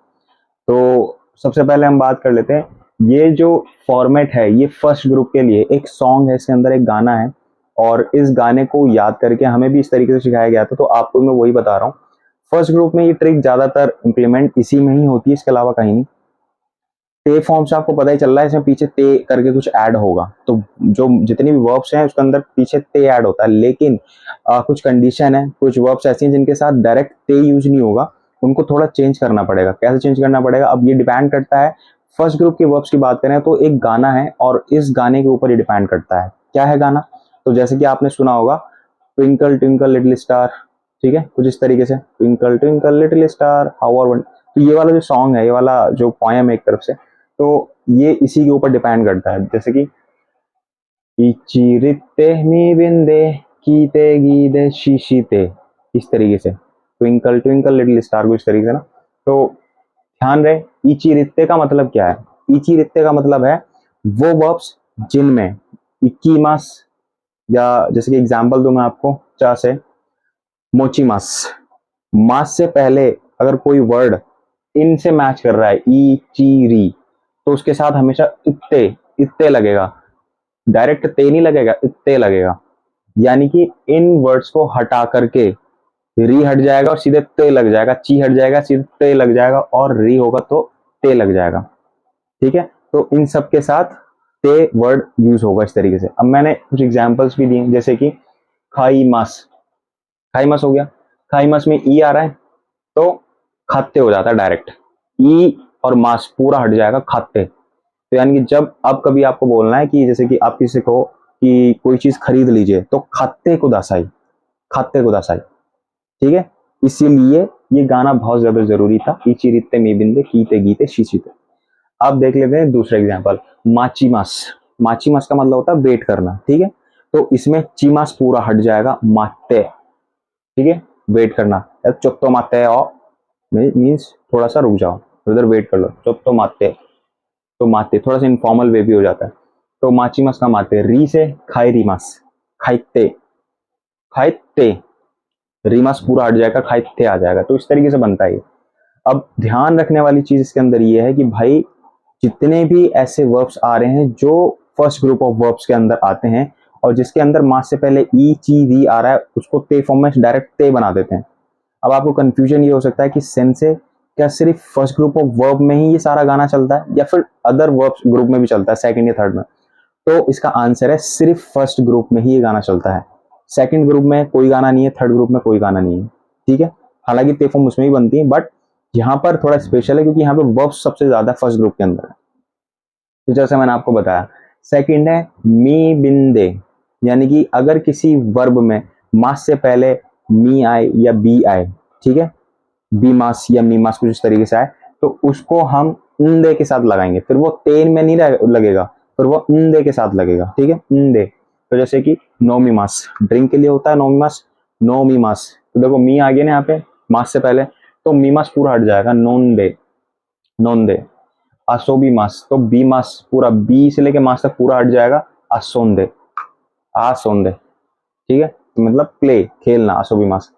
तो सबसे पहले हम बात कर लेते हैं, ये जो फॉर्मेट है ये फर्स्ट ग्रुप के लिए एक सॉन्ग है, इसके अंदर एक गाना है, और इस गाने को याद करके हमें भी इस तरीके से सिखाया गया था, तो आपको मैं वही बता रहा हूँ। फर्स्ट ग्रुप में ये ट्रिक ज्यादातर इंप्लीमेंट इसी में ही होती है, इसके अलावा कहीं नहीं। ते फॉर्म से आपको पता ही चल रहा है, इसमें पीछे ते करके कुछ ऐड होगा, तो जो जितनी भी वर्ब्स हैं उसके अंदर पीछे ते ऐड होता है, लेकिन कुछ कंडीशन है, कुछ वर्ब्स ऐसी हैं जिनके साथ डायरेक्ट ते यूज नहीं होगा, उनको थोड़ा चेंज करना पड़ेगा। कैसे चेंज करना पड़ेगा, अब ये डिपेंड करता है। फर्स्ट ग्रुप के वर्ब्स की बात करें तो एक गाना है, और इस गाने के ऊपर ये डिपेंड करता है। क्या है गाना, तो जैसे कि आपने सुना होगा ट्विंकल ट्विंकल लिटिल स्टार, ठीक है, कुछ इस तरीके से, twinkle twinkle little star how are one. तो ये वाला जो सॉन्ग है, ये वाला जो पोएम है एक तरफ से, तो ये इसी के ऊपर डिपेंड करता है। जैसे कि इचिरिते मी बिंदे कीते गीदे शीशीते, इस तरीके से, ट्विंकल ट्विंकल लिटिल स्टार को इस तरीके से ना। तो ध्यान रहे, इचिरिते का मतलब क्या है, इचिरिते का मतलब है वो वर्ब्स जिनमें इक्कीमास, या जैसे कि एग्जांपल दूं मैं आपको, चा से मोचिमास, मास से पहले अगर कोई वर्ड इन से मैच कर रहा है, ई ची री, तो उसके साथ हमेशा इत्ते, इत्ते लगेगा, डायरेक्ट ते नहीं लगेगा, इत्ते लगेगा। यानी कि इन वर्ड्स को हटा करके री हट जाएगा और सीधे ते लग जाएगा, ची हट जाएगा सीधे ते लग जाएगा, और री होगा तो ते लग जाएगा, ठीक है। तो इन सब के साथ ते वर्ड यूज होगा इस तरीके से। अब मैंने कुछ एग्जांपल्स भी दिए, जैसे कि खाई मास, खाई मास हो गया, खाई मास में ई आ रहा है तो खाते हो जाता है डायरेक्ट, ई और मास पूरा हट जाएगा, खाते। तो यानी कि जब अब कभी आपको बोलना है कि जैसे कि आप किसी को कि कोई चीज खरीद लीजिए, तो खाते को दासाई, खाते को दासाई, ठीक है। इसीलिए ये गाना बहुत ज्यादा जरूरी था, इचिरित्ते में बिंदे कीते गीते शीशीते। अब देख लेते हैं दूसरा एग्जांपल, माचीमास। माचीमास का मतलब होता है वेट करना, ठीक है। तो इसमें चीमास पूरा हट जाएगा, माते, ठीक है, वेट करना, चुप्तो माते और मीन्स थोड़ा सा रुक जाओ, उधर वेट कर लो, चुप्तो माते, तो माते थोड़ा सा इनफॉर्मल वे भी हो जाता है। तो माचीमास का माते, री से खाई रीमास, खाइते, खाइते, रीमास पूरा हट जाएगा, खाइते आ जाएगा, तो इस तरीके से बनता है ये। अब ध्यान रखने वाली चीज इसके अंदर ये है कि भाई जितने भी ऐसे वर्ब्स आ रहे हैं जो फर्स्ट ग्रुप ऑफ वर्ब्स के अंदर आते हैं, और जिसके अंदर मास से पहले ई ची री आ रहा है, उसको ते फॉर्म में डायरेक्ट ते बना देते हैं। अब आपको कंफ्यूजन ये हो सकता है कि सेंसे क्या सिर्फ फर्स्ट ग्रुप ऑफ वर्ब में ही ये सारा गाना चलता है, या फिर अदर वर्ब ग्रुप में भी चलता है, सेकंड या थर्ड में। तो इसका आंसर है सिर्फ फर्स्ट ग्रुप में ही ये गाना चलता है, सेकंड ग्रुप में कोई गाना नहीं है, थर्ड ग्रुप में कोई गाना नहीं है, ठीक है। हालांकि ते फॉर्म उसमें भी बनती है, बट यहाँ पर थोड़ा स्पेशल है क्योंकि यहाँ पे वर्ब सबसे ज्यादा फर्स्ट ग्रुप के अंदर है। तो जैसे मैंने आपको बताया, सेकंड है मी बिंदे, यानी कि अगर किसी वर्ब में मास से पहले मी आए या बी आए, ठीक है, बी मास या मी मास कुछ इस तरीके से आए, तो उसको हम दे के साथ लगाएंगे, फिर वो तेन में नहीं लगेगा, फिर वो दे के साथ लगेगा, ठीक है, दे। तो जैसे कि नोमी मास, ड्रिंक के लिए होता है नोमी मास, नो मी मास, तो देखो मी आ गया ना यहाँ पे मास से पहले, तो मी मास पूरा हट जाएगा, नोन दे, नोन दे। असोबी मास, तो बी मास पूरा, बी से लेके मास तक पूरा हट जाएगा, असोंदे, आसोंदे, ठीक है, मतलब प्ले, खेलना, असोबी मास।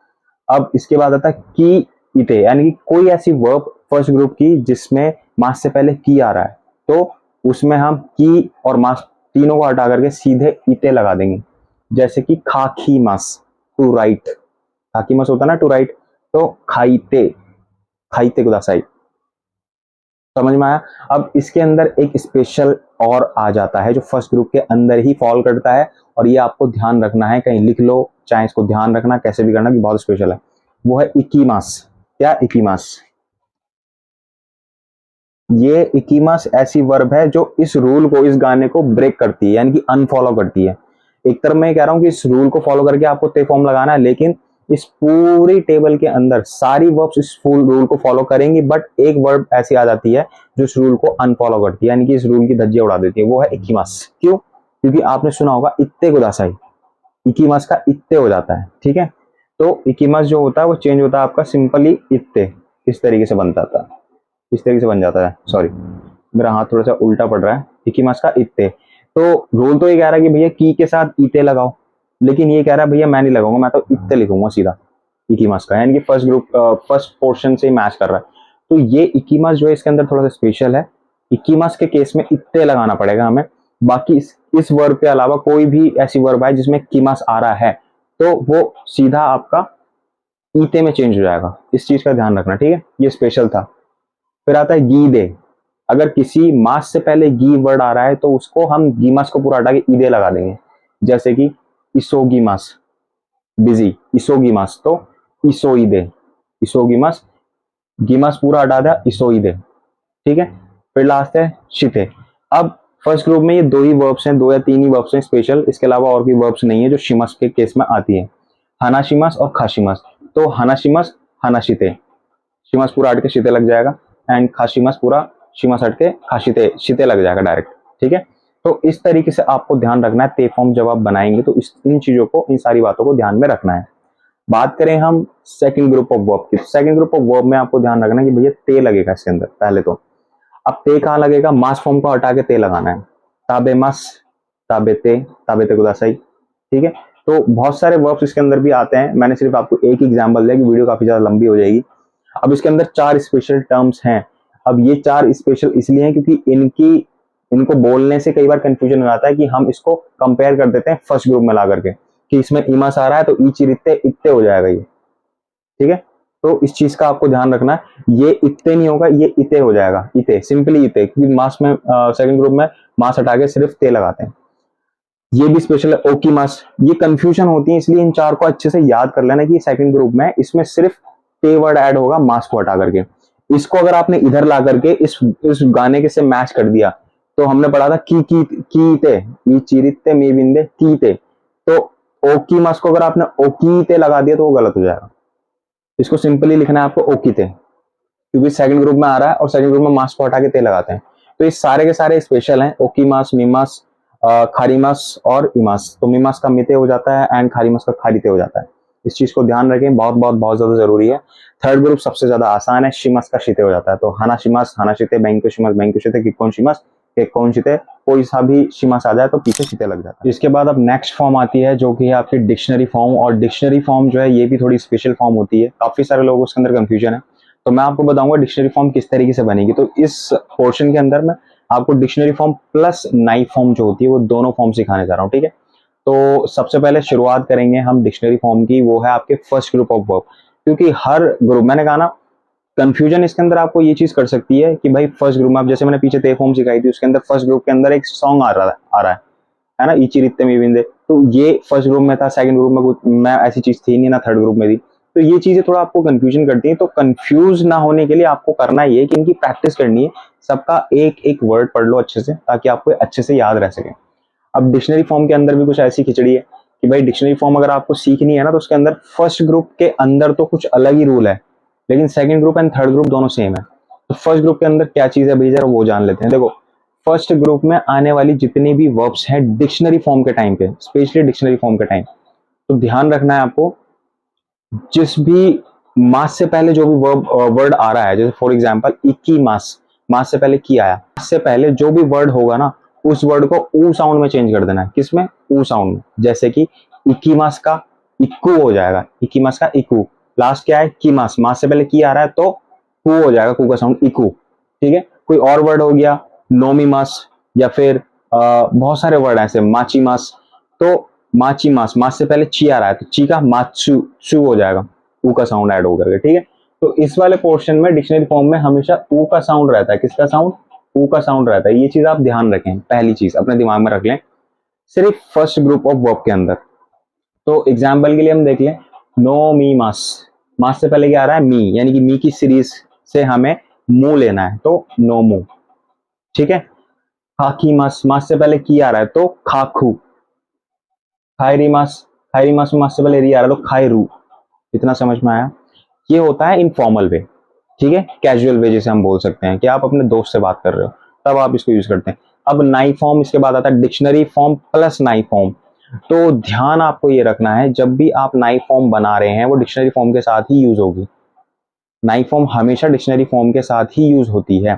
अब इसके बाद आता है की इते, यानी कि कोई ऐसी वर्ब फर्स्ट ग्रुप की जिसमें मास से पहले की आ रहा है, तो उसमें हम की और मास तीनों को हटा करके सीधे इते लगा देंगे। जैसे कि खाकी मस, टू राइट, खाकी मस होता है ना टू राइट, तो खाईते, खाईते कुदासाई। समझ में आया? अब इसके अंदर एक स्पेशल और आ जाता है जो फर्स्ट ग्रुप के अंदर ही फॉल करता है, और ये आपको ध्यान रखना है, कहीं लिख लो चाहे इसको ध्यान रखना, कैसे भी करना कि बहुत स्पेशल है। वो है इकीमास। क्या? इकीमास। ये इकीमास ऐसी वर्ब है जो इस रूल को, इस गाने को ब्रेक करती है, यानी कि अनफॉलो करती है। एक तरफ मैं कह रहा हूं कि इस रूल को फॉलो करके आपको ते फॉर्म लगाना है, लेकिन इस पूरी टेबल के अंदर सारी वर्ब्स इस फुल रूल को फॉलो करेंगी, बट एक वर्ब ऐसी आ जाती है जो इस रूल को अनफॉलो करती है, यानी कि इस रूल की धज्जियां उड़ा देती है। वो है इकीमास। क्यों? क्योंकि आपने सुना होगा इत्ते गुदासाई, इकीमास का इत्ते हो जाता है। ठीक है, तो इकीमास जो होता है वो चेंज होता है आपका सिंपली इत्ते, इस तरीके से बनता था, इस तरीके से बन जाता है। सॉरी, मेरा हाथ थोड़ा सा उल्टा पड़ रहा है। इकीमास का इत्ते, तो रूल तो ये कह रहा है कि भैया की के साथ इते लगाओ, लेकिन ये कह रहा है भैया मैं नहीं लगाऊंगा, मैं तो इत्ते लिखूंगा सीधा इकीमास का, यानी कि फर्स्ट ग्रुप फर्स्ट पोर्शन से मैच कर रहा है। तो ये इकीमास जो है इसके अंदर थोड़ा सा स्पेशल है। इकीमास के केस में इत्ते लगाना पड़ेगा हमें। बाकी इस वर्ब के अलावा कोई भी ऐसी वर्ब है जिसमें कीमास आ रहा है, तो वो सीधा आपका ईते में चेंज हो जाएगा। इस चीज का ध्यान रखना, ठीक है? ये स्पेशल था। फिर आता है गी दे। अगर किसी मास से पहले गी वर्ड आ रहा है तो उसको हम गीमास को पूरा हटा के ईदे लगा देंगे। जैसे कि इसोगीमास, बिजी, इसोगीमास, तो इसोईदे, इसोगीमास, गीमास पूरा हटा दिया, इसोईदे। ठीक है, फिर लास्ट है शिते। अब फर्स्ट ग्रुप में ये दो ही वर्ब्स हैं, दो या तीन ही वर्ब्स हैं स्पेशल, इसके अलावा और भी वर्ब्स नहीं है जो शिमस के केस में आती है। हनाशिमस और खाशिमस। तो हनाशिमस, हनाशिते, शिमस पूरा हट के शिते लग जाएगा, एंड खाशिमस पूरा शिमस हट के खाशिते, शिते लग जाएगा डायरेक्ट। ठीक है, तो इस तरीके से आपको ध्यान रखना है। ते फॉर्म जब आप बनाएंगे तो इन चीजों को, इन सारी बातों को ध्यान में रखना है। बात करें हम सेकंड ग्रुप ऑफ वर्ब की, सेकंड ग्रुप ऑफ वर्ब में आपको ध्यान रखना है कि भैया ते लगेगा इसके अंदर पहले तो। अब ते कहाँ लगेगा? मास फॉर्म को हटा के ते लगाना है। ताबे मास, ताबे ते गुदासाई। ठीक है, तो बहुत सारे वर्ब्स इसके अंदर भी आते हैं, मैंने सिर्फ आपको एक एग्जांपल दिया कि वीडियो काफी ज्यादा लंबी हो जाएगी। अब इसके अंदर चार स्पेशल टर्म्स हैं। अब ये चार स्पेशल इसलिए हैं क्योंकि इनको बोलने से कई बार कंफ्यूजन हो जाता है कि हम इसको कंपेयर कर देते हैं फर्स्ट ग्रुप में ला करके, कि इसमें इमास आ रहा है तो इचिरित्ते इत्ते हो जाएगा ये। ठीक है, तो इस चीज का आपको ध्यान रखना है, ये इत्ते नहीं होगा, ये इते हो जाएगा, इते, सिंपली इते, क्योंकि मास में सेकंड ग्रुप में मास हटा के सिर्फ ते लगाते हैं। ये भी स्पेशल है ओकी मास। ये कंफ्यूजन होती है, इसलिए इन चार को अच्छे से याद कर लेना कि सेकंड ग्रुप में इसमें सिर्फ ते वर्ड ऐड होगा मास को हटा करके। इसको अगर आपने इधर ला करके इस गाने के से मैच कर दिया, तो हमने पढ़ा था की ते, ई चिरित्ते मे बिंदे की ते, तो ओकी मास को अगर आपने ओकी ते लगा दिया तो वो गलत हो जाएगा। इसको सिंपली लिखना है आपको ओकीते, क्योंकि सेकंड ग्रुप में आ रहा है और सेकंड ग्रुप में मास को हटा के ते लगाते हैं। तो ये सारे के सारे स्पेशल हैं, ओकीमास, मीमास, खारीमास और इमास। तो मीमास का मिते हो जाता है एंड खारीमास का खारीते हो जाता है। इस चीज को ध्यान रखें, बहुत बहुत बहुत ज्यादा जरूरी है। थर्ड ग्रुप सबसे ज्यादा आसान है, शिमास का शिते हो जाता है। तो हाना शिमास, हाना शिते, बैंको शिमास, बैंको शिते, किक्कोन शिमास, किक्कोन शिते, कोई सा भी शिमास आ जाए तो पीछे शिते लग जाता है। इसके बाद अब नेक्स्ट फॉर्म आती है जो कि है आपकी डिक्शनरी फॉर्म, और डिक्शनरी फॉर्म जो है ये भी थोड़ी स्पेशल फॉर्म होती है, काफी सारे लोगों को उसके अंदर कंफ्यूजन है। तो मैं आपको बताऊंगा डिक्शनरी फॉर्म किस तरीके से बनेगी। तो इस पोर्शन के अंदर में आपको dictionary form plus knife form जो होती है वो दोनों फॉर्म सिखाने जा रहा हूँ। ठीक है, तो सबसे पहले शुरुआत करेंगे हम डिक्शनरी फॉर्म की, वो है आपके फर्स्ट ग्रुप ऑफ वर्ब। क्योंकि हर ग्रुप, मैंने कहा ना, कंफ्यूजन इसके अंदर आपको ये चीज कर सकती है कि भाई फर्स्ट ग्रुप में, आप जैसे मैंने पीछे ते फॉर्म सिखाई थी, उसके अंदर फर्स्ट ग्रुप के अंदर एक सॉन्ग आ रहा है ना, इची रित्ते में बिंदे, तो ये फर्स्ट ग्रुप में था, सेकंड ग्रुप में कुछ मैं ऐसी चीज थी नहीं ना, थर्ड ग्रुप में थी। तो ये चीजें थोड़ा आपको कंफ्यूजन करती हैं। तो कंफ्यूज ना होने के लिए आपको करना ये कि इनकी प्रैक्टिस करनी है, सबका एक एक वर्ड पढ़ लो अच्छे से, ताकि आपको अच्छे से याद रह सके। अब डिक्शनरी फॉर्म के अंदर भी कुछ ऐसी खिचड़ी है कि भाई डिक्शनरी फॉर्म अगर आपको सीखनी है ना, तो उसके अंदर फर्स्ट ग्रुप के अंदर तो कुछ अलग ही रूल है, लेकिन second group and third group दोनों सेम है। तो फर्स्ट ग्रुप के अंदर क्या चीज है भाई, जरा वो जान लेते हैं। देखो, फर्स्ट ग्रुप में आने वाली जितनी भी वर्ब्स हैं डिक्शनरी फॉर्म के टाइम पे, स्पेशली डिक्शनरी फॉर्म के टाइम, तो ध्यान रखना है आपको, जिस भी मास से पहले जो भी वर्ड आ रहा है, जैसे फॉर एग्जांपल इक्की मास, मास से पहले की आया, मास से पहले जो भी वर्ड होगा ना, उस वर्ड को ऊ साउंड में चेंज कर देना है। किसमें? ऊ साउंड में। जैसे कि इक्की मास का इक्कू हो जाएगा, इक्की मास का इक्कू, लास्ट क्या है, कीमास, मास से पहले की आ रहा है तो कू हो जाएगा, कू का साउंड इकू। ठीक है, कोई और वर्ड हो गया नोमीमास, या फिर बहुत सारे वर्ड ऐसे, माचीमास, तो माचीमास, मास से पहले ची आ रहा है तो ची का माचू चू हो जाएगा, ऊ का साउंड ऐड होकर के। ठीक है, तो इस वाले पोर्शन में डिक्शनरी फॉर्म में हमेशा ऊ का साउंड रहता है। किसका साउंड, ऊ का साउंड रहता है। ये चीज आप ध्यान रखें, पहली चीज अपने दिमाग में रख लें, सिर्फ फर्स्ट ग्रुप ऑफ वर्ब के अंदर। तो एग्जाम्पल के लिए हम देख लें, नो मी मास, मास से पहले क्या आ रहा है, मी, यानी कि मी की सीरीज से हमें मुंह लेना है तो नो मू। ठीक है, खाकी मास, मास से पहले की आ रहा है तो खाखू। खायरी मास, खायरी मास में मास से पहले री आ रहा है तो खायरू। इतना समझ में आया? ये होता है इनफॉर्मल वे। ठीक है, कैजुअल वे जैसे हम बोल सकते हैं कि आप अपने दोस्त से बात कर रहे हो तब आप इसको यूज करते हैं। अब नाई फॉर्म इसके बाद आता है, डिक्शनरी फॉर्म प्लस नाई फॉर्म। तो ध्यान आपको ये रखना है, जब भी आप नाई फॉर्म बना रहे हैं वो डिक्शनरी फॉर्म के साथ ही यूज होगी। नाई फॉर्म हमेशा डिक्शनरी फॉर्म के साथ ही यूज होती है।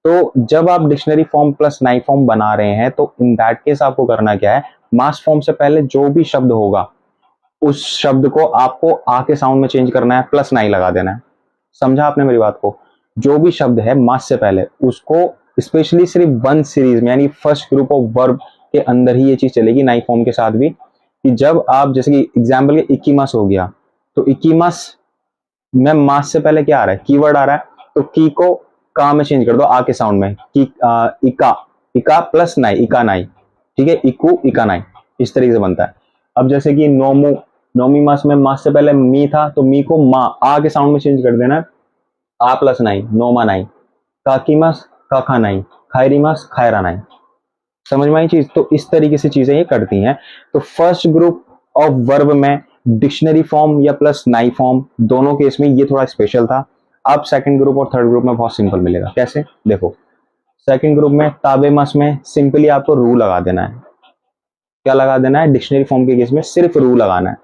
तो जब आप डिक्शनरी फॉर्म प्लस नाई फॉर्म बना रहे हैं तो इन दैट केस आपको करना क्या है, मास फॉर्म से पहले जो भी शब्द होगा उस शब्द को आपको आ के साउंड में चेंज करना है, प्लस नाई लगा देना है। समझा आपने मेरी बात को? जो भी शब्द है मास से पहले उसको स्पेशली सिर्फ वन सीरीज में, यानी फर्स्ट ग्रुप ऑफ वर्ब के अंदर ही ये चीज चलेगी, नाई फॉर्म के साथ भी। कि जब आप जैसे कि एग्जाम्पल के इक्कीमास हो गया, तो इक्कीमास में मास से पहले क्या आ रहा है, कीवर्ड आ रहा है, तो की को का में चेंज कर दो आ के साउंड में, की इका, इका प्लस नाई, इका नाई। ठीक है, इकू इका नाई, इस तरीके से बनता है। अब जैसे कि नोमू, नोमी मास में मास से पहले मी था तो मी को मा आ के साउंड में चेंज कर देना, आ प्लस नाई, नोमा नाई। काकी मास काखा नाई, खायरी मास खायरा नाई। समझ में आई चीज? तो इस तरीके से चीजें ये करती हैं। तो फर्स्ट ग्रुप ऑफ वर्ब में डिक्शनरी फॉर्म या प्लस नाई फॉर्म, दोनों केस में ये थोड़ा स्पेशल था। अब सेकंड ग्रुप और थर्ड ग्रुप में बहुत सिंपल मिलेगा। कैसे, देखो, सेकंड ग्रुप में ताबे मास में सिंपली आपको रू लगा देना है। क्या लगा देना है? डिक्शनरी फॉर्म के केस में सिर्फ रू लगाना है।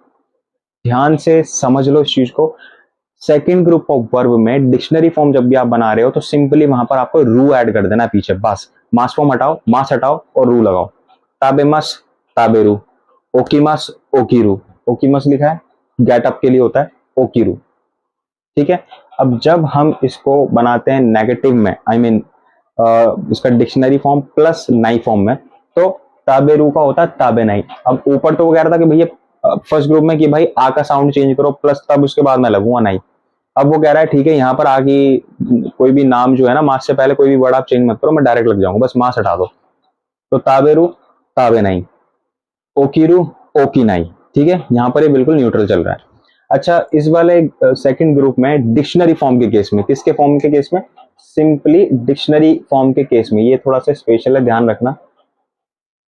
ध्यान से समझ लो इस चीज को। सेकंड ग्रुप ऑफ वर्ब में डिक्शनरी फॉर्म जब भी आप बना रहे हो तो सिंपली वहां पर आपको रू ऐड कर देना है पीछे, बस। मास फॉर्म हटाओ, मास हटाओ और रू लगाओ। ताबे मास ताबेरू, ओकीमास ओकीरू, ओकीमास लिखा है गेट अप के लिए होता है ओकीरू। ठीक है, अब जब हम इसको बनाते हैं नेगेटिव में, आई मीन इसका डिक्शनरी फॉर्म प्लस नाई फॉर्म में, तो ताबेरू का होता है ताबे नाई। अब ऊपर तो वो कह रहा था कि भैया फर्स्ट ग्रुप में कि भाई आ का साउंड चेंज करो प्लस तब उसके बाद मैं लगूंगा नाई। अब वो कह रहा है ठीक है, यहाँ पर आ की कोई भी नाम जो है ना, मास से पहले कोई भी वर्ड आप चेंज मत करो, मैं डायरेक्ट लग जाऊंगा, बस मास हटा दो। तो ताबेरू ताबे नाई, ओकीरू ओकी नाई। ठीक है, यहाँ पर ये बिल्कुल न्यूट्रल चल रहा है। अच्छा, इस वाले सेकंड ग्रुप में डिक्शनरी फॉर्म के केस में, किसके फॉर्म के केस में, सिंपली डिक्शनरी फॉर्म के केस में, ये थोड़ा सा स्पेशल है, ध्यान रखना।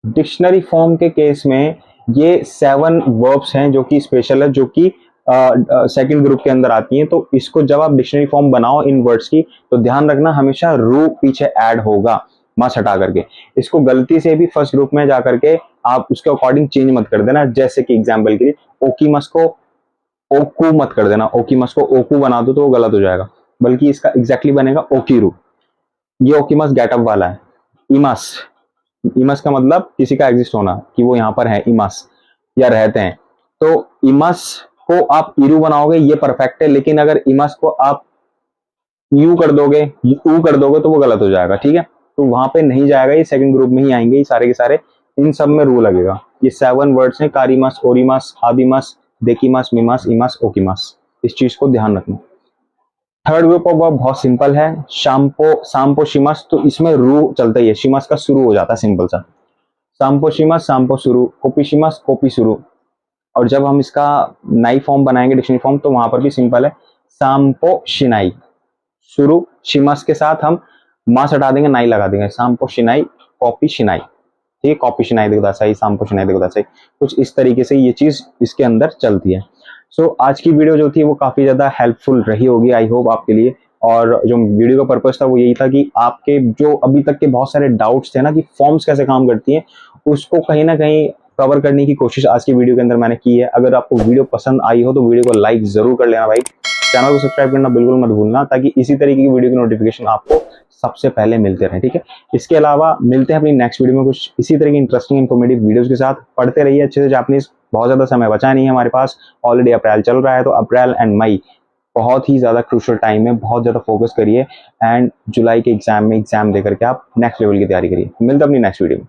डिक्शनरी फॉर्म के केस में ये 7 वर्ब्स हैं जो कि स्पेशल है, जो कि सेकंड ग्रुप के अंदर आती हैं। तो इसको जब आप डिक्शनरी फॉर्म बनाओ इन वर्ड्स की, तो ध्यान रखना हमेशा रू पीछे ऐड होगा, मास हटा करके। इसको गलती से भी फर्स्ट ग्रुप में जाकर के आप उसके अकॉर्डिंग चेंज मत कर देना। जैसे कि एग्जाम्पल के लिए ओकीमस को ओकू मत कर देना, ओकीमस को ओकू बना दो तो वो गलत हो जाएगा, बल्कि इसका एग्जैक्टली बनेगा ओकीरू। ये ओकीमस गेटअप वाला है। इमास, इमस का मतलब किसी का एग्जिस्ट होना, कि वो यहाँ पर है इमस या रहते हैं। तो इमस को आप इरू बनाओगे ये परफेक्ट है, लेकिन अगर इमस को आप यू कर दोगे, यू कर दोगे तो वो गलत हो जाएगा। ठीक है, तो वहां पे नहीं जाएगा, ये सेकंड ग्रुप में ही आएंगे ये सारे के सारे, इन सब में रू लगेगा। ये 7 वर्ड्स हैं, कारीमस, ओरीमस, आबिमस, देखीमस, मीमस, इमस, ओकीमस। इस चीज को ध्यान रखना। थर्ड ग्रुप ऑफ वर्ब बहुत सिंपल है, शाम्पो, सांपो, शिमस। तो इसमें रू चलता ही है, शिमस का शुरू हो जाता है, सिंपल सा। सांपो शिमस, सांपो शुरू, कोपी शिमस, कोपी शुरू। और जब हम इसका नाई फॉर्म बनाएंगे डिक्शनरी फॉर्म, तो वहां पर भी सिंपल है, सांपो शिनाई, शुरू शिमस के साथ हम मास हटा देंगे, नाई लगा देंगे, सांपो शिनाई, कॉपी शिनाई। ठीक है, कॉपी शिनाई देखो सही, सांपो शिनाई देखो सही। कुछ इस तरीके से ये चीज इसके अंदर चलती है। सो आज की वीडियो जो थी वो काफी ज्यादा हेल्पफुल रही होगी, आई होप आपके लिए। और जो वीडियो का पर्पस था वो यही था कि आपके जो अभी तक के बहुत सारे डाउट्स थे ना कि फॉर्म्स कैसे काम करती हैं, उसको कहीं ना कहीं कवर करने की कोशिश आज की वीडियो के अंदर मैंने की है। अगर आपको वीडियो पसंद आई हो तो वीडियो को लाइक जरूर कर लेना भाई। चैनल को सब्सक्राइब करना बिल्कुल मत भूलना, ताकि इसी तरीके की वीडियो की नोटिफिकेशन आपको सबसे पहले मिलते रहे, ठीक है। इसके अलावा मिलते हैं अपनी नेक्स्ट वीडियो में कुछ इसी तरह की इंटरेस्टिंग इन्फॉर्मेटिव वीडियोस के साथ। पढ़ते रहिए अच्छे से जापानीज, बहुत ज़्यादा समय बचा नहीं है हमारे पास, ऑलरेडी अप्रैल चल रहा है, तो अप्रैल एंड मई बहुत ही ज़्यादा क्रूशियल टाइम है, बहुत ज़्यादा फोकस करिए एंड जुलाई के एग्जाम में एग्जाम दे करके आप नेक्स्ट लेवल की तैयारी करिए। मिलते हैं अपनी नेक्स्ट वीडियो में।